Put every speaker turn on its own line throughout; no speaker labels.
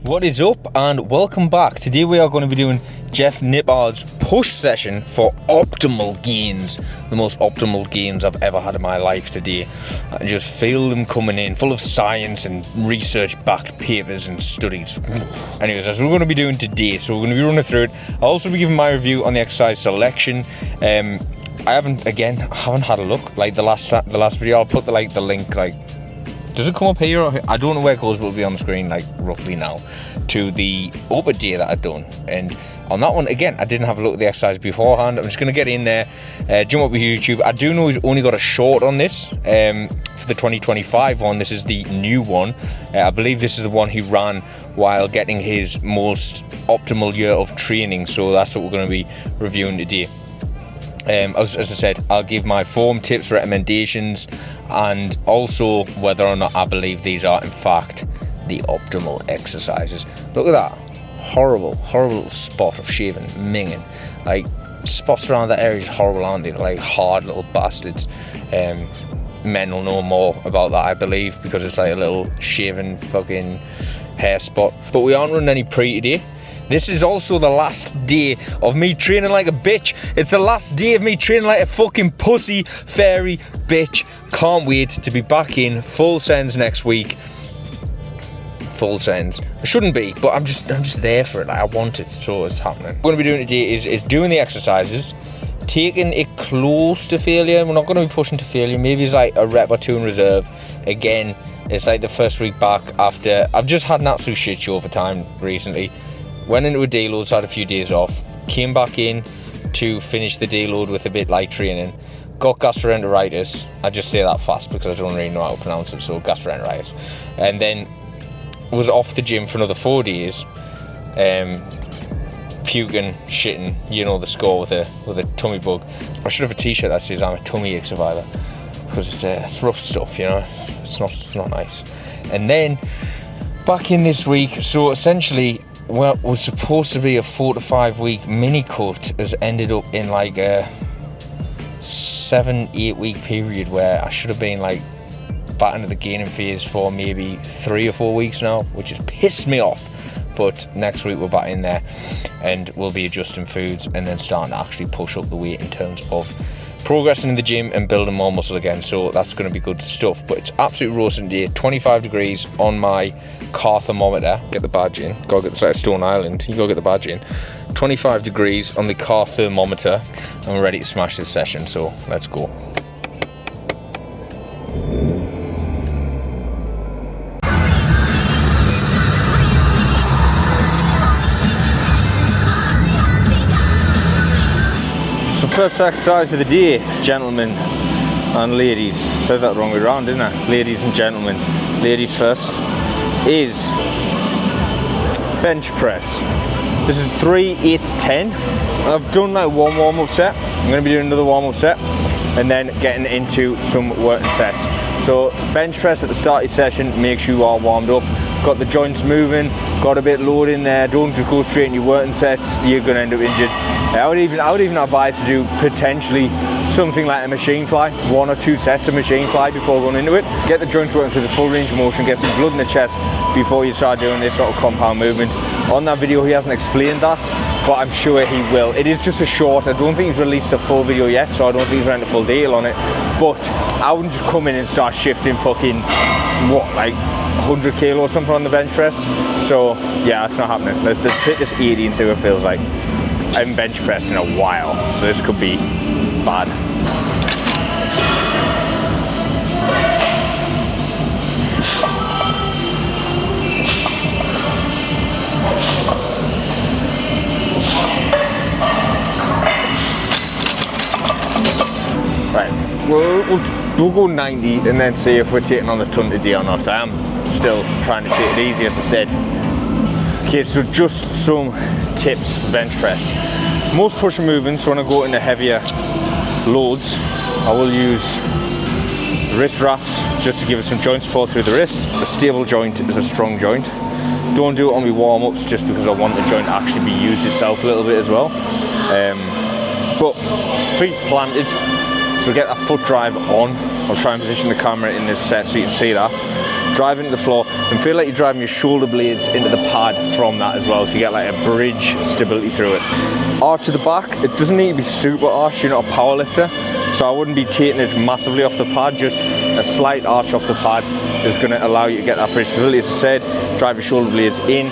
What is up and welcome back. Today we are going to be doing Jeff Nippard's push session for optimal gains. The most optimal gains I've ever had in my life today. I can just feel them coming in, full of science and research-backed papers and studies. Anyways, that's what we're going to be doing today. So we're going to be running through it. I'll also be giving my review on the exercise selection. I haven't had a look. Like the last video, I'll put the link. Does it come up here? I don't know where it goes, but it'll be on the screen, like, roughly now, to the upper day that I'd done. And on that one, again, I didn't have a look at the exercise beforehand. I'm just going to get in there, jump up with YouTube. I do know he's only got a short on this for the 2025 one. This is the new one. I believe this is the one he ran while getting his most optimal year of training. So that's what we're going to be reviewing today. As I said, I'll give my form, tips, recommendations, and also whether or not I believe these are in fact the optimal exercises. Look at that horrible little spot of shaving minging. Like, spots around that area is horrible, aren't they? They're like hard little bastards. Men will know more about that, I believe, because it's like a little shaving fucking hair spot. But we aren't running any pre today. This is also the last day of me training like a bitch. It's the last day of me training like a fucking pussy, fairy bitch. Can't wait to be back in full sends next week. Full sends. I shouldn't be, but I'm just there for it. Like, I want it, so it's happening. What we're going to be doing today is doing the exercises, taking it close to failure. We're not going to be pushing to failure. Maybe it's like a rep or two in reserve. Again, it's like the first week back after I've just had an absolute shit show for time recently. Went into a deload, so had a few days off. Came back in to finish the deload with a bit light training. Got gastroenteritis. I just say that fast because I don't really know how to pronounce it, so gastroenteritis. And then was off the gym for another 4 days. Puking, shitting, you know the score with a tummy bug. I should have a t-shirt that says I'm a tummy ache survivor, because it's rough stuff, you know. It's not nice. And then back in this week, so essentially what was supposed to be a 4 to 5 week mini cut has ended up in like a 7-8 week period where I should have been like back into the gaining phase for maybe 3 or 4 weeks now, which has pissed me off. But next week we're back in there and we'll be adjusting foods and then starting to actually push up the weight in terms of progressing in the gym and building more muscle again. So that's going to be good stuff. But it's absolutely roasting today. 25 degrees on my car thermometer. Get the badge in. Gotta get this like Stone Island. You gotta get the badge in. 25 degrees on the car thermometer, and we're ready to smash this session. So let's go. So first exercise of the day, gentlemen and ladies. Said that the wrong way around, didn't I? Ladies and gentlemen. Ladies first. Is bench press. This is 3, 8, 10. I've done like one warm-up set. I'm going to be doing another warm-up set and then getting into some working sets. So bench press at the start of your session, make sure you are warmed up, got the joints moving, got a bit load in there. Don't just go straight in your working sets, you're going to end up injured. I would even advise to do potentially something like a machine fly, 1 or 2 sets of machine fly before going into it. Get the joints working through the full range of motion, get some blood in the chest before you start doing this sort of compound movement. On that video he hasn't explained that, but I'm sure he will. It is just a short. I don't think he's released a full video yet, so I don't think he's ran a full deal on it. But I wouldn't just come in and start shifting fucking, what, like 100 kilo or something on the bench press. So yeah, that's not happening. Let's just hit this 80 and see what it feels like. I haven't bench pressed in a while, so this could be bad. Right, we'll go 90 and then see if we're taking on the ton today or not. I am still trying to take it easy, as I said. Okay, so just some tips for bench press. Most push movements, when I go into heavier loads, I will use wrist wraps just to give it some joint support through the wrist. A stable joint is a strong joint. Don't do it on my warm-ups just because I want the joint to actually be used itself a little bit as well. But feet planted, so get that foot drive on. I'll try and position the camera in this set so you can see that. drive into the floor, and feel like you're driving your shoulder blades into the pad from that as well, so you get like a bridge stability through it. Arch to the back, it doesn't need to be super arch, you're not a power lifter, so I wouldn't be taking it massively off the pad. Just a slight arch off the pad is going to allow you to get that bridge stability. As I said, drive your shoulder blades in.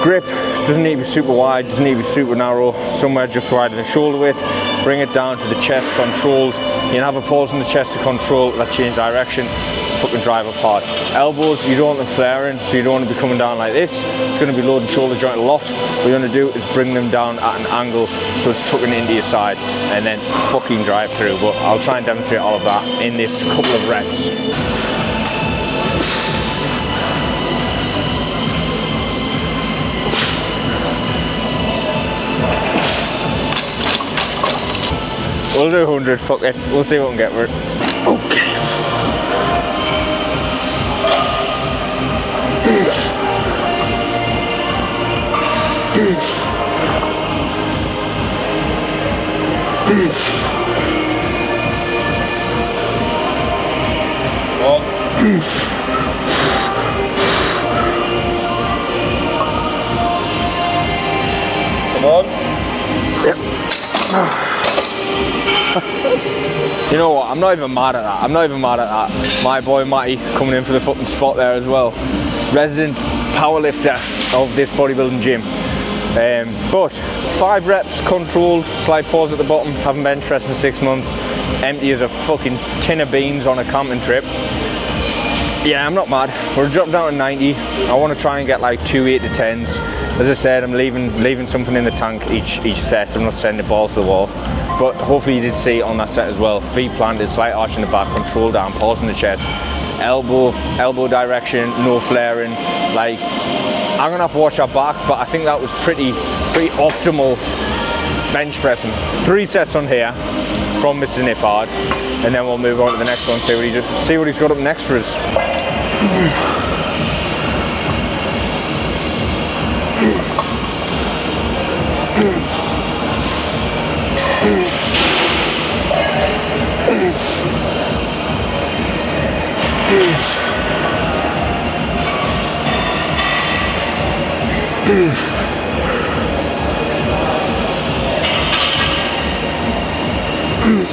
Grip doesn't need to be super wide, doesn't need to be super narrow, somewhere just right in the shoulder width. Bring it down to the chest, controlled. You can have a pause in the chest to control that change direction. Fucking drive apart. Elbows, you don't want them flaring, so you don't want to be coming down like this. It's going to be loading shoulder joint a lot. What you're going to do is bring them down at an angle so it's tucking into your side, and then fucking drive through. But I'll try and demonstrate all of that in this couple of reps. We'll do 100, fuck it. We'll see what we can get for it. Okay. Come on. Yep. You know what, I'm not even mad at that. I'm not even mad at that. My boy Matty coming in for the fucking spot there as well. Resident powerlifter of this bodybuilding gym. But 5 reps controlled, slight pause at the bottom, haven't bench pressed in 6 months, empty as a fucking tin of beans on a camping trip. Yeah, I'm not mad. We're dropped down to 90. I want to try and get like 2 8-10s. As I said, I'm leaving something in the tank each set. I'm not sending the balls to the wall. But hopefully you did see on that set as well. Feet planted, slight arch in the back, control down, pause in the chest. Elbow direction, no flaring. Like, I'm gonna have to watch our back, but I think that was pretty optimal bench pressing. 3 sets on here from Mr. Nippard, and then we'll move on to the next one, see what he's got up next for us.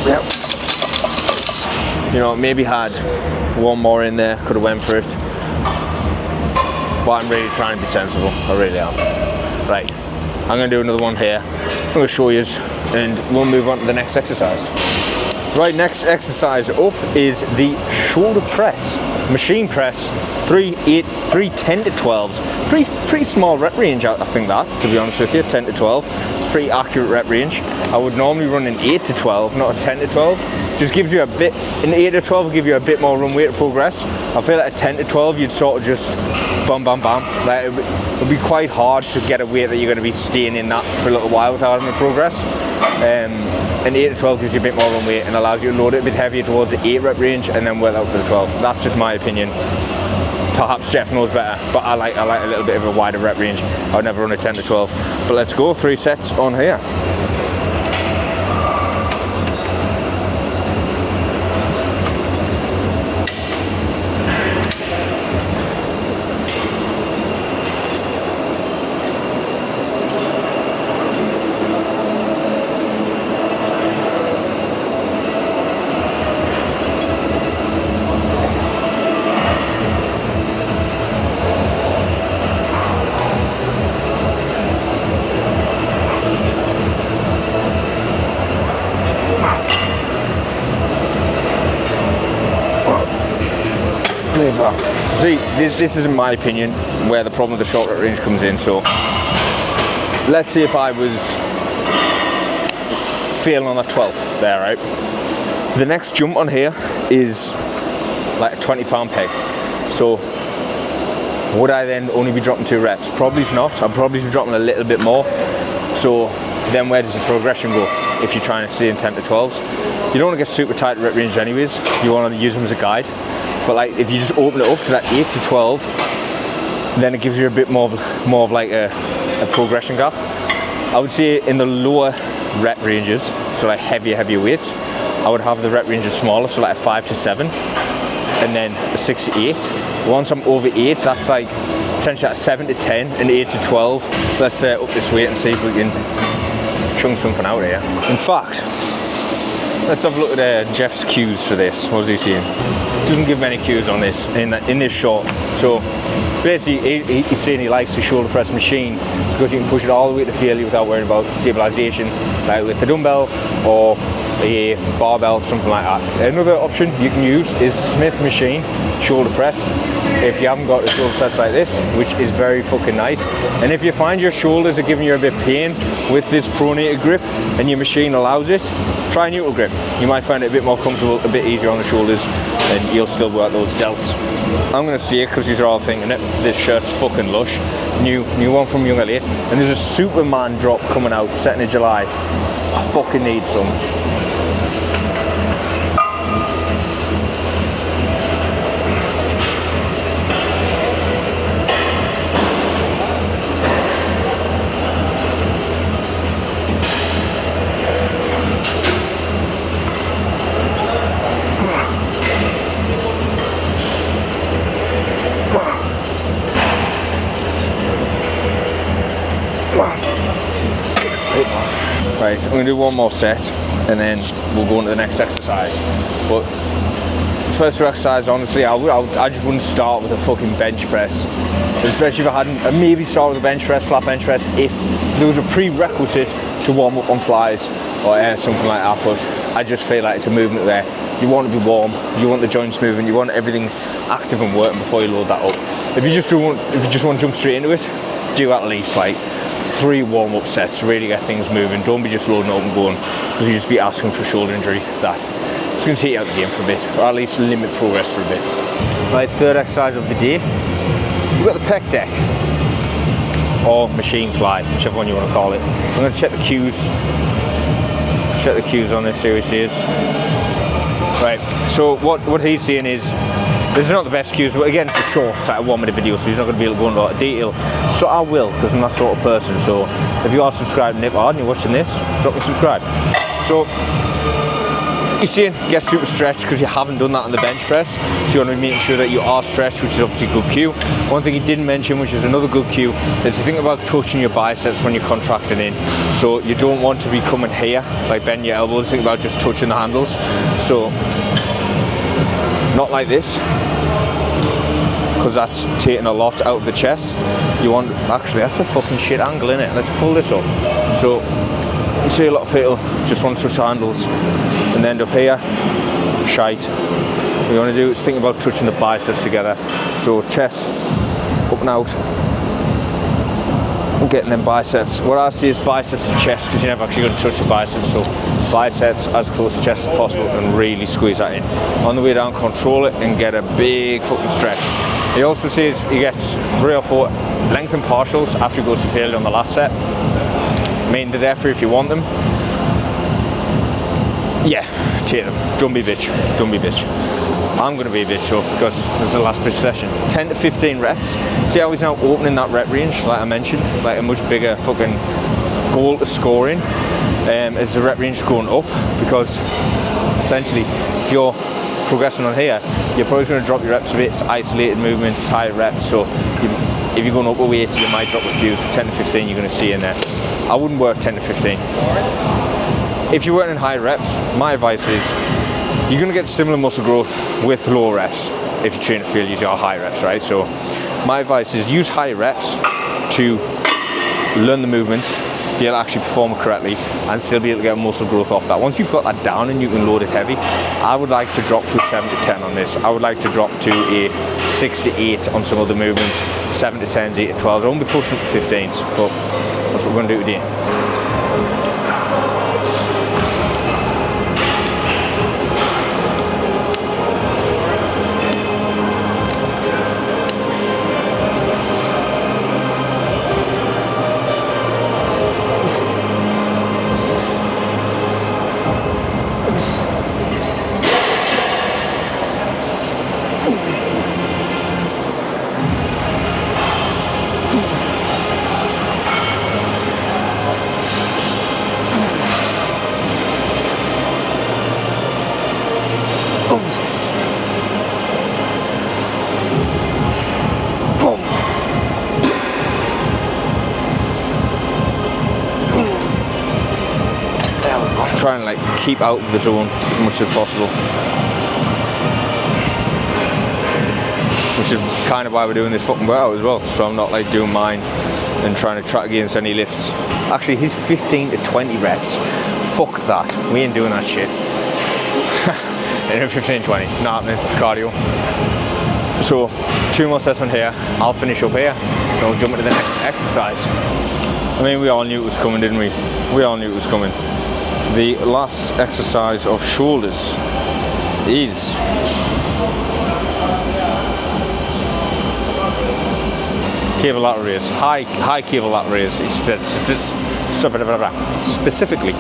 Yep. You know, maybe had one more in there, could have went for it. But I'm really trying to be sensible, I really am. Right, I'm going to do another one here. I'm going to show you, and we'll move on to the next exercise. Right, next exercise up is the shoulder press. Machine press, 3 10 to 12s. Pretty small rep range, I think that, to be honest with you, 10 to 12. It's pretty accurate rep range. I would normally run an 8 to 12, not a 10 to 12. Just gives you a bit, an 8 to 12 will give you a bit more run weight to progress. I feel like a 10 to 12, you'd sort of just bam, bam, bam. Like it would be quite hard to get a weight that you're going to be staying in that for a little while without having to progress. An 8 to 12 gives you a bit more run weight and allows you to load it a bit heavier towards the 8 rep range and then work out to the 12. That's just my opinion. Perhaps Jeff knows better, but I like a little bit of a wider rep range. I would never run a 10 to 12. But let's go, 3 sets on here. See, this is in my opinion where the problem with the short rep range comes in. So let's see if I was failing on that 12 there, right? The next jump on here is like a 20-pound peg. So would I then only be dropping 2 reps? Probably not. I'd probably be dropping a little bit more. So then where does the progression go if you're trying to stay in 10 to 12s? You don't want to get super tight rep range anyways. You want to use them as a guide. But like if you just open it up to that 8 to 12, then it gives you a bit more of like a progression gap. I would say in the lower rep ranges, so like heavier weights, I would have the rep ranges smaller, so like a 5 to 7. and then a 6 to 8. Once I'm over 8, that's like potentially at 7 to 10 and 8 to 12. Let's up this weight and see if we can chunk something out here. In fact, let's have a look at Jeff's cues for this. What's he saying? Doesn't give many cues on this in this shot. So basically, he's saying he likes the shoulder press machine because you can push it all the way to failure without worrying about stabilization, like with a dumbbell or a barbell, something like that. Another option you can use is Smith machine shoulder press. If you haven't got a shoulder press like this, which is very fucking nice, and if you find your shoulders are giving you a bit of pain with this pronated grip and your machine allows it, try neutral grip. You might find it a bit more comfortable, a bit easier on the shoulders, and you'll still work those delts. I'm gonna see it because these are all thinking it. This shirt's fucking lush. New one from Young Elite, and there's a Superman drop coming out 2nd of July. I fucking need some. Right, I'm going to do one more set and then we'll go on to the next exercise. But the first two exercises, honestly, I just wouldn't start with a fucking bench press. Especially if I hadn't, I'd maybe start with a bench press, flat bench press, if there was a prerequisite to warm up on flies or something like that. But I just feel like it's a movement there. You want to be warm, you want the joints moving, you want everything active and working before you load that up. If you just want to jump straight into it, do at least like 3 warm-up sets to really get things moving. Don't be just loading up and going, because you just be asking for shoulder injury. It's going to take you out of the game for a bit, or at least limit progress for a bit. Right, third exercise of the day. We've got the pec deck, or machine fly, whichever one you want to call it. I'm going to check the cues. Check the cues on this, see what he says. Right, so what he's saying is, this is not the best cues, but again, it's a short, it's like a 1 minute video, so he's not going to be able to go into a lot of detail. So I will, because I'm that sort of person. So if you are subscribed to Nippard and you're watching this, drop me subscribe. So you're saying get super stretched because you haven't done that on the bench press. So you want to be making sure that you are stretched, which is obviously a good cue. One thing he didn't mention, which is another good cue, is to think about touching your biceps when you're contracting in. So you don't want to be coming here, like bend your elbows, think about just touching the handles. So not like this, because that's taking a lot out of the chest. You want, actually that's a fucking shit angle, innit? Let's pull this up. So you see a lot of people just want to touch the handles and end up here, shite. What you want to do is think about touching the biceps together. So chest up and out and getting them biceps. What I see is biceps to chest, because you're never actually going to touch the biceps. So biceps as close to chest as possible and really squeeze that in. On the way down, control it and get a big fucking stretch. He also says he gets 3 or 4 lengthened partials after he goes to failure on the last set. I mean, they're there for if you want them. Yeah, take them. Don't be a bitch. Don't be a bitch. I'm going to be a bitch though, because this is the last bitch session. 10 to 15 reps. See how he's now opening that rep range, like I mentioned, like a much bigger fucking goal to scoring. As the rep range is going up, because essentially if you're progressing on here, you're probably going to drop your reps a bit. It's isolated movement, it's higher reps, so if you're going up a weight, you might drop a few. So 10 to 15 you're going to see in there. I wouldn't work 10 to 15. If you're working in high reps, my advice is you're going to get similar muscle growth with low reps if you train to failure using your high reps, right? So my advice is use high reps to learn the movement, be able to actually perform it correctly, and still be able to get muscle growth off that. Once you've got that down and you can load it heavy, I would like to drop to a 7 to 10 on this. I would like to drop to a 6 to 8 on some other movements, 7 to 10s, 8 to 12s. I won't be pushing to 15s, but that's what we're going to do today. keep out of the zone as much as possible. Which is kind of why we're doing this fucking workout as well. So I'm not like doing mine and trying to track against any lifts. Actually, he's 15 to 20 reps. Fuck that. We ain't doing that shit. In 15, 20. Not happening. It's cardio. So 2 more sets on here. I'll finish up here. And we'll jump into the next exercise. I mean, we all knew it was coming, didn't we? We all knew it was coming. The last exercise of shoulders is cable lateral raise, high cable lateral raise, specifically,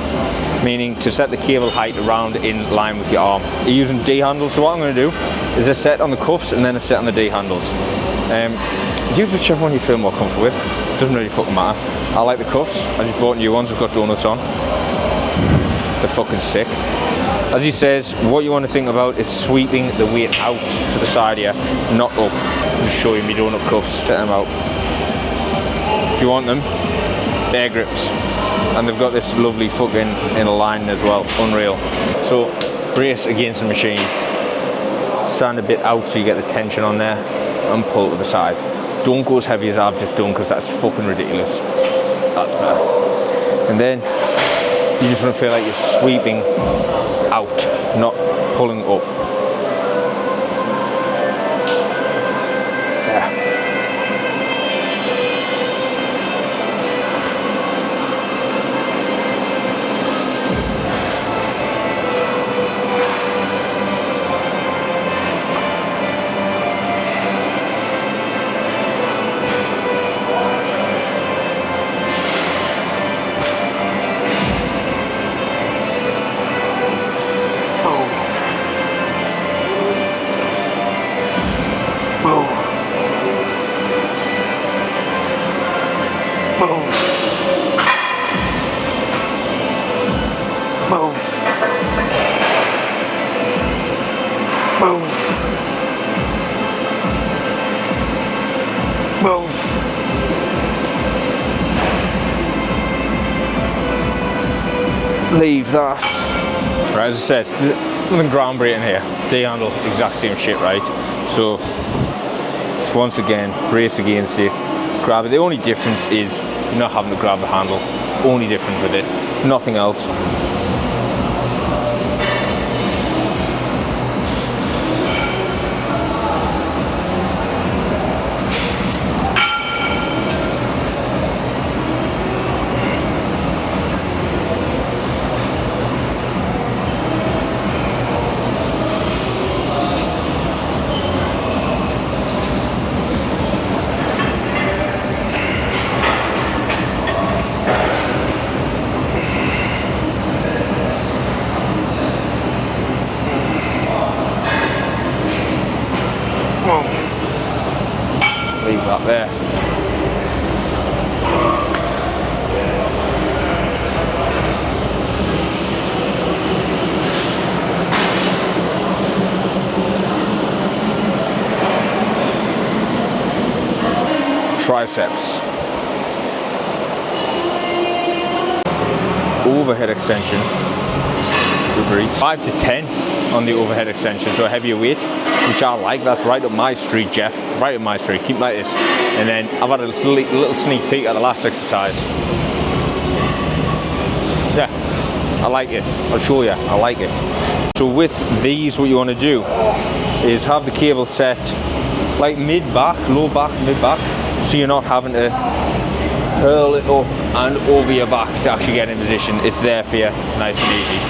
meaning to set the cable height around in line with your arm. You're using D handles, so what I'm going to do is a set on the cuffs and then a set on the D handles. Use whichever one you feel more comfortable with, doesn't really fucking matter. I like the cuffs, I just bought new ones, I've got donuts on. They're fucking sick. As he says, what you want to think about is sweeping the weight out to the side here, not up. Just show you me donut cuffs, set them out. If you want them, bear grips. And they've got this lovely fucking inner line as well, unreal. So, brace against the machine. Stand a bit out so you get the tension on there, and pull to the side. Don't go as heavy as I've just done, because that's fucking ridiculous. That's better. And then, you just want to feel like you're sweeping out, not pulling up. There. Leave that. Right, as I said, nothing groundbreaking here. D handle, exact same shit, right? So, just once again, brace against it, grab it. The only difference is you're not having to grab the handle. It's the only difference with it. Nothing else. Leave that there. Triceps. Overhead extension. Good. 5 to 10 on the overhead extension, so a heavier weight, which I like. That's right up my street, Jeff. Right up my street. Keep like this. And then I've had a little sneak peek at the last exercise. Yeah, I like it. I'll show you. I like it. So with these, what you want to do is have the cable set like mid-back, low back, mid-back, so you're not having to curl it up and over your back to actually get in position. It's there for you, nice and easy.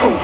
Oh.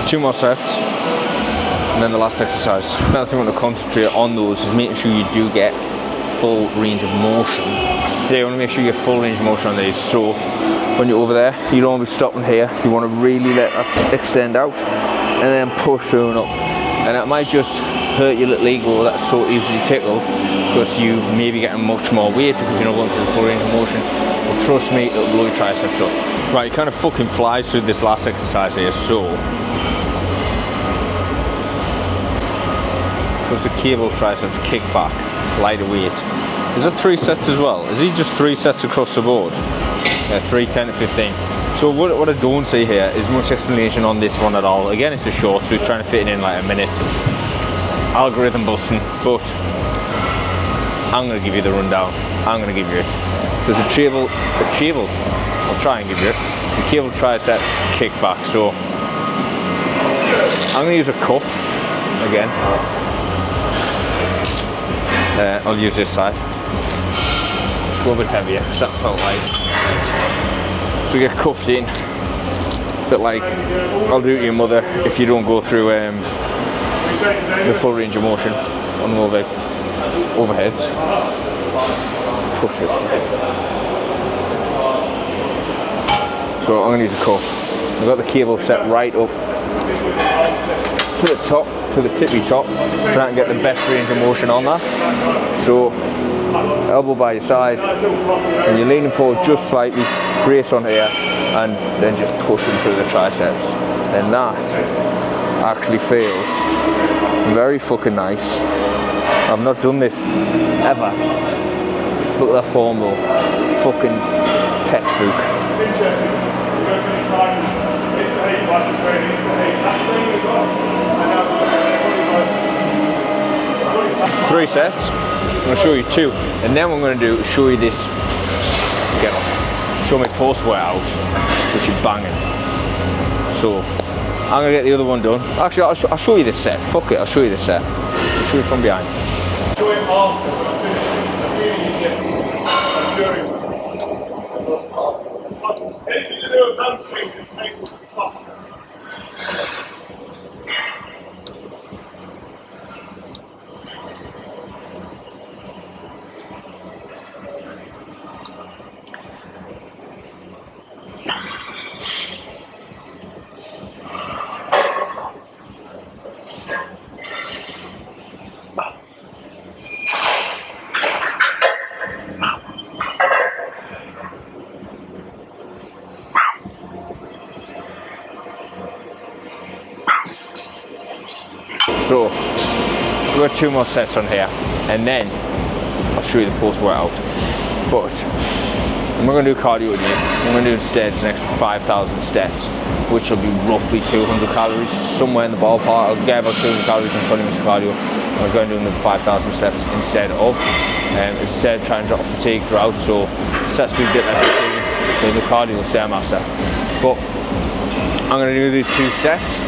Two more sets. And then the last exercise, another thing I want to concentrate on those is making sure you do get full range of motion. Yeah, you want to make sure you get full range of motion on these. So when you're over there, you don't want to be stopping here. You want to really let that extend out and then push on up. And it might just hurt your little ego that's so easily tickled because you may be getting much more weight because you're not going through the full range of motion. But trust me, it'll blow your triceps up. Right, it kind of fucking flies through this last exercise here, so the cable triceps kick back, lighter weight. Is it 3 sets as well? Is he just 3 sets across the board? Yeah, 3, 10 to 15. So what I don't see here is much explanation on this one at all. Again, it's a short, so he's trying to fit it in like a minute. Algorithm busting, but I'm going to give you the rundown. I'm going to give you it. So there's a cable, I'll try and give you it. The cable triceps kick back, so I'm going to use a cuff again. I'll use this side. Go a bit heavier, because that felt light. So you get cuffed in, a bit like I'll do it to your mother if you don't go through the full range of motion on the overheads. Push this down. So I'm going to use a cuff. I've got the cable set right up to the top, to the tippy top, so I can get the best range of motion on that. So elbow by your side, and you're leaning forward just slightly, brace on here, and then just pushing through the triceps. And that actually feels very fucking nice. I've not done this ever. Look at that form though, fucking textbook. 3 sets. I'm going to show you 2, and then what I'm going to do is show you this. Get off. Show me post-workout, which is banging. So I'm going to get the other one done. Actually, I'll show you this set. Fuck it, I'll show you this set. I'll show you from behind. Show it after, but I finish. Really easy. I'm sure it. Anything to do with hamstrings is painful to fuck. So we've got 2 more sets on here, and then I'll show you the post-workout. But I'm not going to do cardio with you. I'm going to do instead the next 5,000 steps, which will be roughly 200 calories, somewhere in the ballpark. I'll get about 200 calories and 20 minutes of cardio. I'm going to do another 5,000 steps instead of. Instead, try and drop fatigue throughout, so sets be a bit less fatigue, then the cardio will stay master. But I'm going to do these 2 sets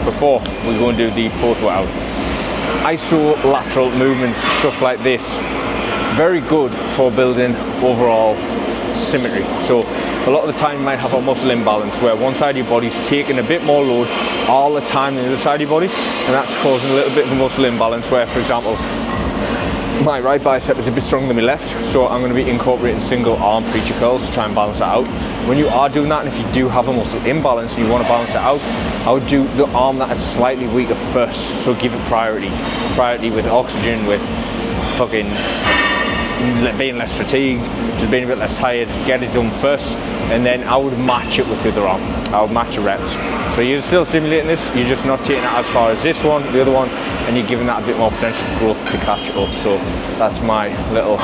before we go and do the post-workout. Iso-lateral movements, stuff like this, very good for building overall symmetry. So a lot of the time you might have a muscle imbalance where one side of your body's taking a bit more load all the time than the other side of your body, and that's causing a little bit of a muscle imbalance where, for example, my right bicep is a bit stronger than my left, so I'm going to be incorporating single arm preacher curls to try and balance that out. When you are doing that, and if you do have a muscle imbalance and you want to balance it out, I would do the arm that is slightly weaker first, so give it priority with oxygen, with fucking being less fatigued, just being a bit less tired, get it done first, and then I would match it with the other arm. I would match the reps. So you're still simulating this, you're just not taking it as far as this one, the other one, and you're giving that a bit more potential for growth to catch it up. So that's my little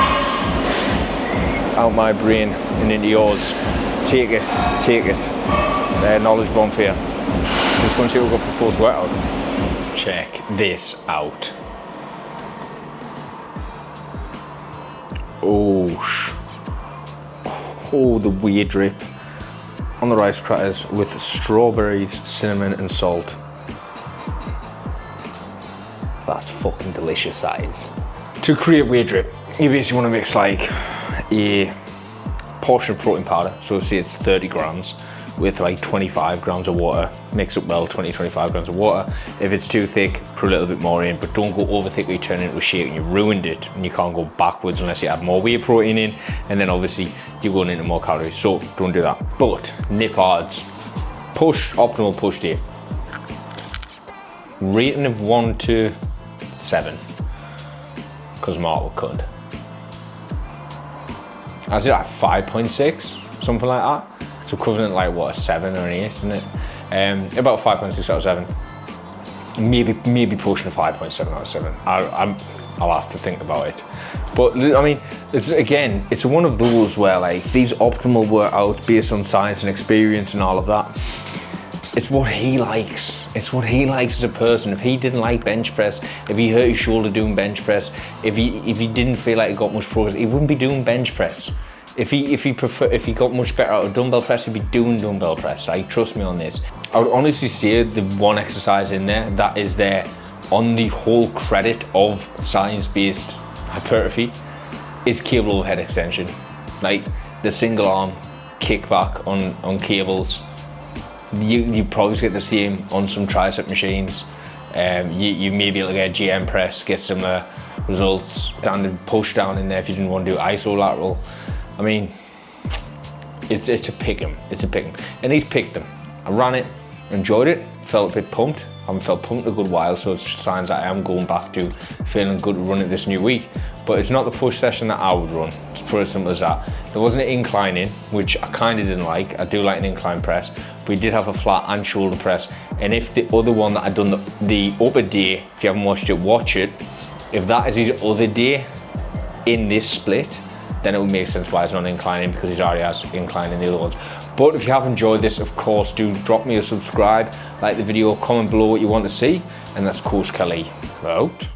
out my brain and into yours. Take it. Knowledge bomb for you. Just going to see what we've got for post-workout. Check this out. Oh, the weird drip on the rice crackers with strawberries, cinnamon and salt. That's fucking delicious, that is. To create weird drip, you basically want to mix like a portion of protein powder, so say it's 30 grams, with like 25 grams of water. Mix up well, 25 grams of water. If it's too thick, put a little bit more in, but don't go over thick where you turn it into a shake and you ruined it, and you can't go backwards unless you add more whey protein in, and then obviously you're going into more calories, so don't do that. But Nippard's push, optimal push day. Rating of 1 to 7, because Mark will cut. I was like 5.6, something like that. It's equivalent to like what, a 7 or an 8, isn't it? About 5.6 out of 7. Maybe pushing a 5.7 out of 7. I'll have to think about it. But I mean, it's one of those where like these optimal workouts based on science and experience and all of that, it's what he likes. It's what he likes as a person. If he didn't like bench press, if he hurt his shoulder doing bench press, if he didn't feel like he got much progress, he wouldn't be doing bench press. If he got much better out of dumbbell press, he'd be doing dumbbell press. Like, trust me on this. I would honestly say the one exercise in there that is there on the whole credit of science-based hypertrophy is cable overhead extension. Like the single arm kickback on cables. You probably get the same on some tricep machines. You may be able to get a GM press, get similar results. Standard push down in there if you didn't want to do isolateral. I mean, it's a pick 'em. It's a pick 'em. And he's picked them. I ran it, enjoyed it, felt a bit pumped. I haven't felt pumped in a good while, so it's signs that I am going back to feeling good to run it this new week. But it's not the push session that I would run. It's pretty as simple as that. There wasn't an incline in, which I kind of didn't like. I do like an incline press. We did have a flat and shoulder press. And if the other one that I'd done the upper day, if you haven't watched it, watch it. If that is his other day in this split, then it would make sense why it's not inclining, because he's already has incline in the other ones. But if you have enjoyed this, of course, do drop me a subscribe, like the video, comment below what you want to see, and that's Coach Kelly out.